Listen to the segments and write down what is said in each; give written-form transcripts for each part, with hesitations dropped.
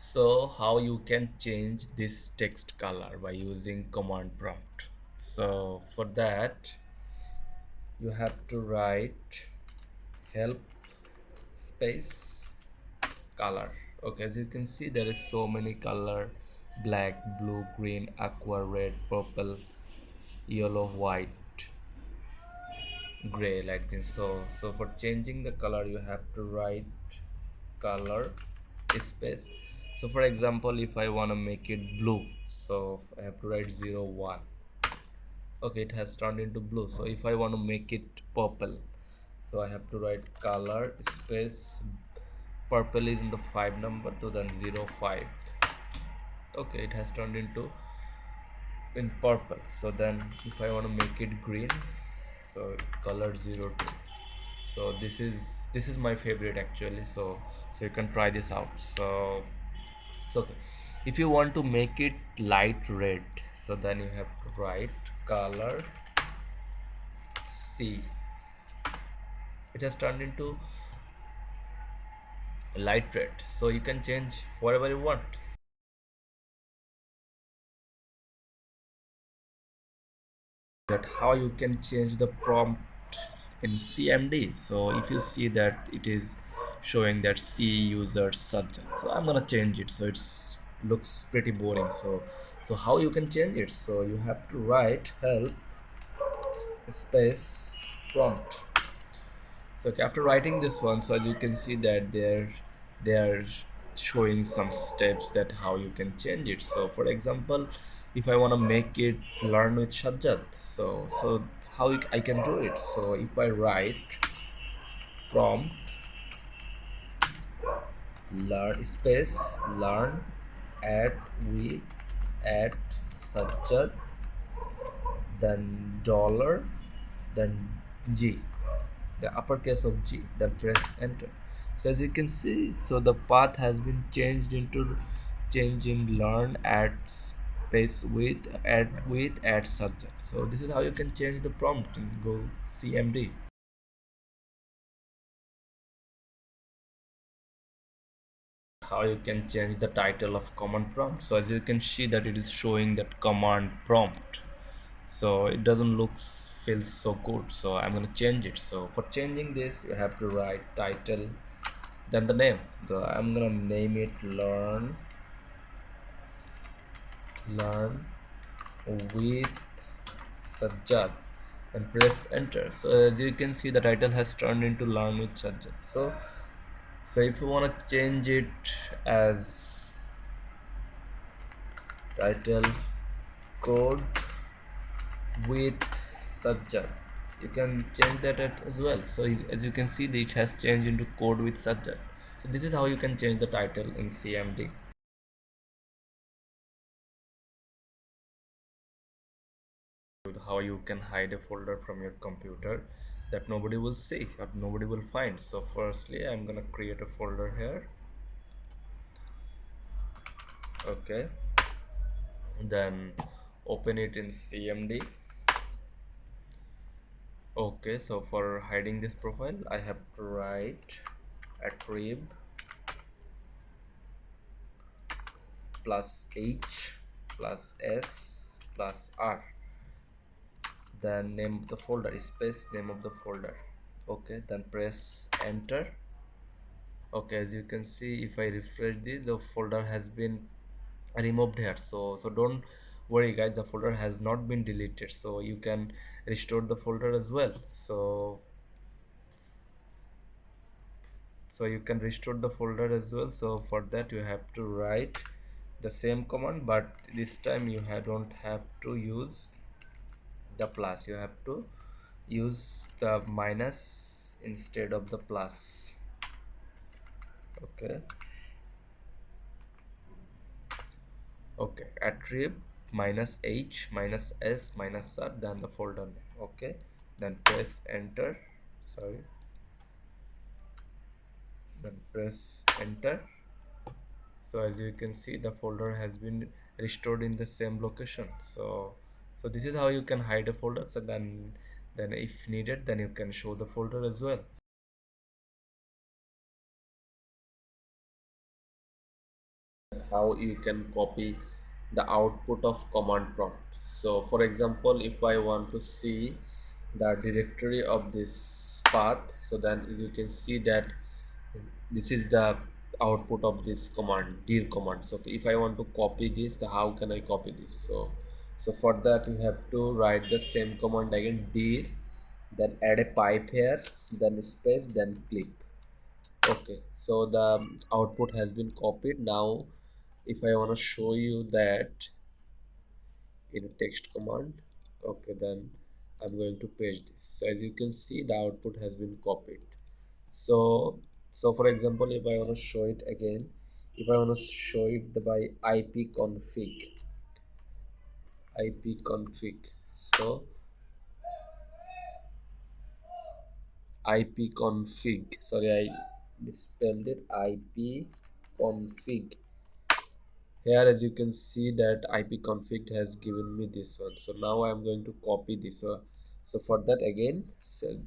So how you can change this text color by using command prompt. So for that you have to write help space color. Okay, as you can see there is so many color: black, blue, green, aqua, red, purple, yellow, white, gray, light green. So for changing the color you have to write color space. So for example, if I want to make it blue, so I have to write 01. Okay, it has turned into blue. So if I want to make it purple, so I have to write color space, purple is in the 5 number, so then 05. Okay, it has turned into in purple. So then if I want to make it green, so color 02. So this is my favorite actually. So you can try this out. So okay, if you want to make it light red, so then you have to write color C. It has turned into light red, so you can change whatever you want. That how you can change the prompt in CMD. So if you see that it is showing that C user Sazzad, so I'm gonna change it, so it's looks pretty boring. So how you can change it? So you have to write help space prompt. So okay, after writing this one, so as you can see that they are showing some steps that how you can change it. So for example, if I want to make it learn with Sazzad, so how I can do it? So if I write prompt learn space learn at with at Sazzad, then dollar, then G, the uppercase of G, then press enter. So as you can see, so the path has been changed into change in learn at space with at subject. So this is how you can change the prompt in Go CMD. How you can change the title of command prompt. So as you can see that it is showing that command prompt, so it doesn't look feels so good. So I'm gonna change it. So for changing this you have to write title, then the name. I'm gonna name it learn with Sazzad, and press enter. So as you can see the title has turned into learn with Sazzad. So if you want to change it as title code with Sazzad, you can change that as well. So as you can see it has changed into code with Sazzad. So this is how you can change the title in CMD. How you can hide a folder from your computer that nobody will see or nobody will find. So firstly I'm gonna create a folder here. Okay, then open it in CMD. Okay, so for hiding this profile I have to write attrib plus h plus s plus r, then name of the folder space name of the folder. Okay, then press enter. Okay, as you can see if I refresh this, the folder has been removed here. So don't worry guys, the folder has not been deleted, so you can restore the folder as well. So you can restore the folder as well. So for that you have to write the same command, but this time you don't have to use the plus, you have to use the minus instead of the plus. Okay, okay, attrib minus h minus s minus r, then the folder name. Okay, then press enter. Sorry, then press enter. So as you can see the folder has been restored in the same location. So this is how you can hide a folder. So then if needed, then you can show the folder as well. how you can copy the output of command prompt. So for example, if I want to see the directory of this path, so then as you can see that this is the output of this command, dir command. So if I want to copy this, the how can I copy this? So for that you have to write the same command again, dir, then add a pipe here, then space, then clip. Okay, so the output has been copied. Now if I want to show you that in a text command, okay, then I'm going to paste this. So as you can see, the output has been copied. So for example, if I want to show it again, if I want to show it by ip config, so ipconfig, sorry, I misspelled it, ipconfig. Here as you can see that ipconfig has given me this one. So now I'm going to copy this. So for that again, so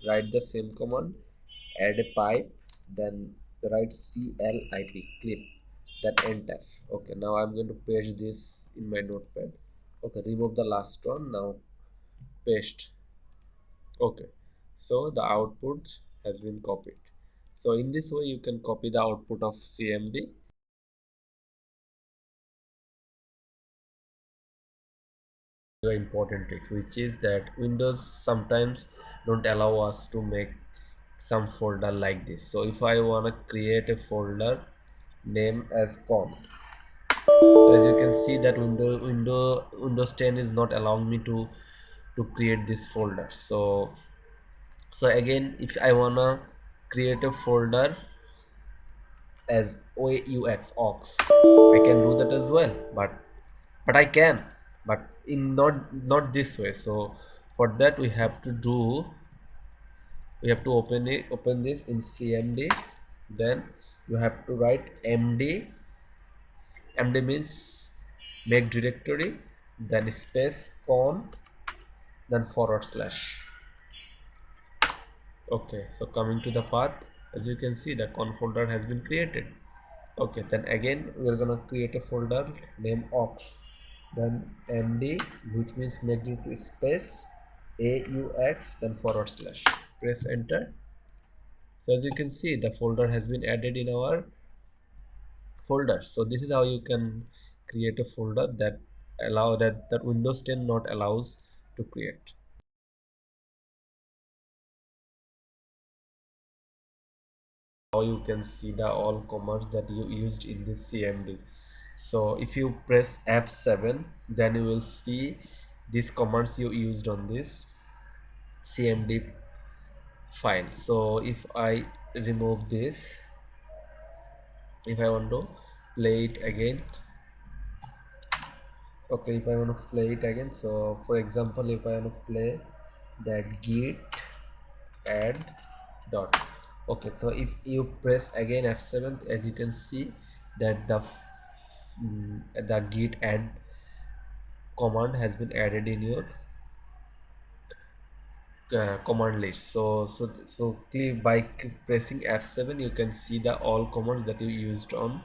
write the same command, add a pipe, then write clip clip, then enter. Okay, now I'm going to paste this in my notepad. Okay, remove the last one, now paste. Okay, so the output has been copied. So in this way you can copy the output of CMD. Very important trick, which is that Windows sometimes don't allow us to make some folder like this. So if I want to create a folder name as con, so as you can see that Windows 10 is not allowing me to create this folder. So again, if I wanna create a folder as aux, I can do that as well, but I can, but in not this way. So for that we have to open this in CMD. Then you have to write md means make directory, then space con, then forward slash. Okay, so coming to the path, as you can see the con folder has been created. Okay, then again we're gonna create a folder name aux, then md, which means make it space aux, then forward slash, press enter. So as you can see the folder has been added in our folder. So this is how you can create a folder that that Windows 10 not allows to create. How you can see the all commands that you used in this CMD. So if you press F7, then you will see these commands you used on this CMD file. So if I remove this, if I want to play it again, okay, if I want to play it again, so for example, if I want to play that git add dot, okay, so if you press again F7, as you can see that the git add command has been added in your command list. So by pressing F7 you can see the all commands that you used on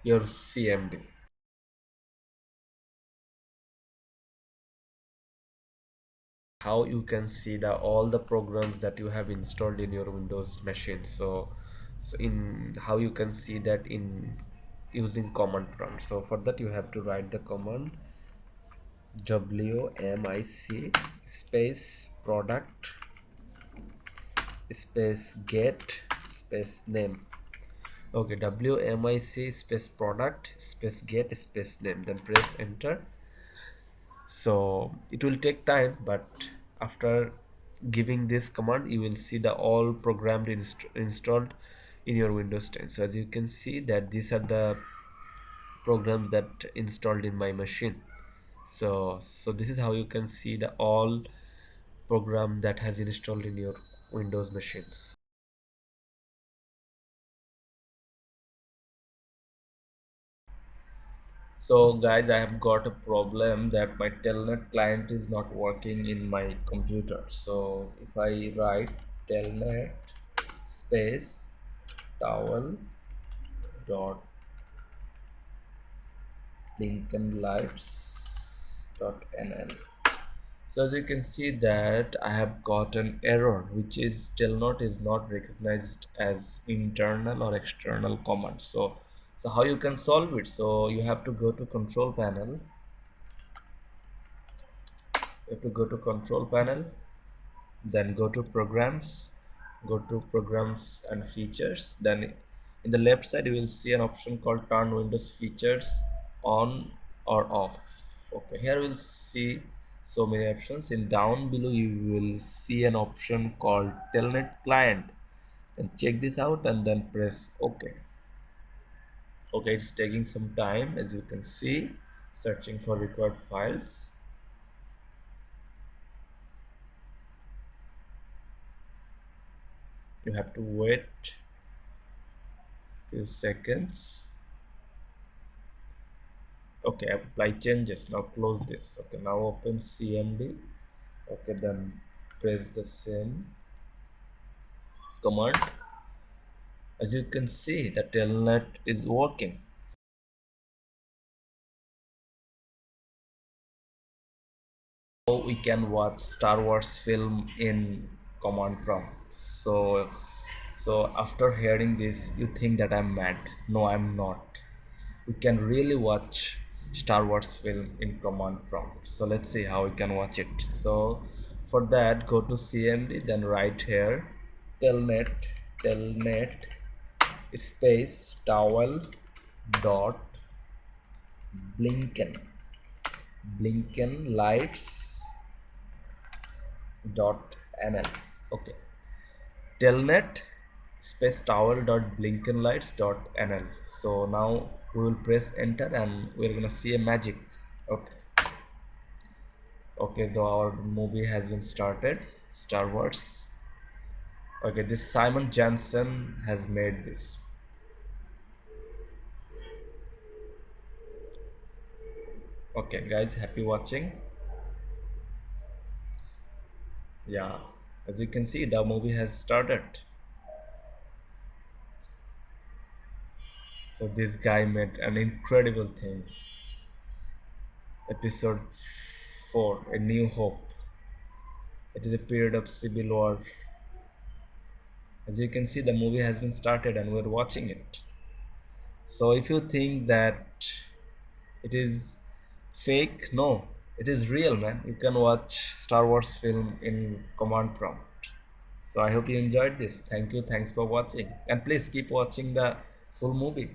your CMD. How you can see the all the programs that you have installed in your Windows machine. So in how you can see that in using command prompt. So for that you have to write the command wmic space product space get space name. Okay, wmic space product space get space name, then press enter. So it will take time, but after giving this command you will see the all programmed installed in your Windows 10. So as you can see that these are the programs that installed in my machine. So this is how you can see the all program that has installed in your Windows machines. So guys, I have got a problem that my Telnet client is not working in my computer. So if I write telnet space towel dot Lincoln lights.nl. So as you can see that I have got an error which is Telnet is not recognized as internal or external command. So how you can solve it? So you have to go to control panel. You have to go to control panel, then go to programs, go to programs and features. Then in the left side you will see an option called turn Windows features on or off. Okay, here we'll see so many options. In down below you will see an option called Telnet client, and check this out and then press OK. Okay, it's taking some time as you can see, searching for required files. You have to wait few seconds. Okay, apply changes. Now close this. Okay, now open CMD. Okay, then press the same command. As you can see, the telnet is working. Now we can watch Star Wars film in command prompt. So after hearing this, you think that I'm mad. No, I'm not. We can really watch Star Wars film in command prompt. So let's see how we can watch it. So for that, go to CMD, then right here, telnet, telnet space towel dot blinken, blinken lights dot nl. Okay, telnet space towel dot blinken lights dot nl. So now we will press enter and we're gonna see a magic. Okay, okay, though our movie has been started, Star Wars. Okay, this Simon Jansen has made this. Okay guys, happy watching. Yeah, as you can see the movie has started. So this guy made an incredible thing. Episode 4, A New Hope. It is a period of civil war. As you can see, the movie has been started and we're watching it. So if you think that it is fake, no, it is real, man. You can watch Star Wars film in command prompt. So I hope you enjoyed this. Thank you. Thanks for watching. And please keep watching the full movie.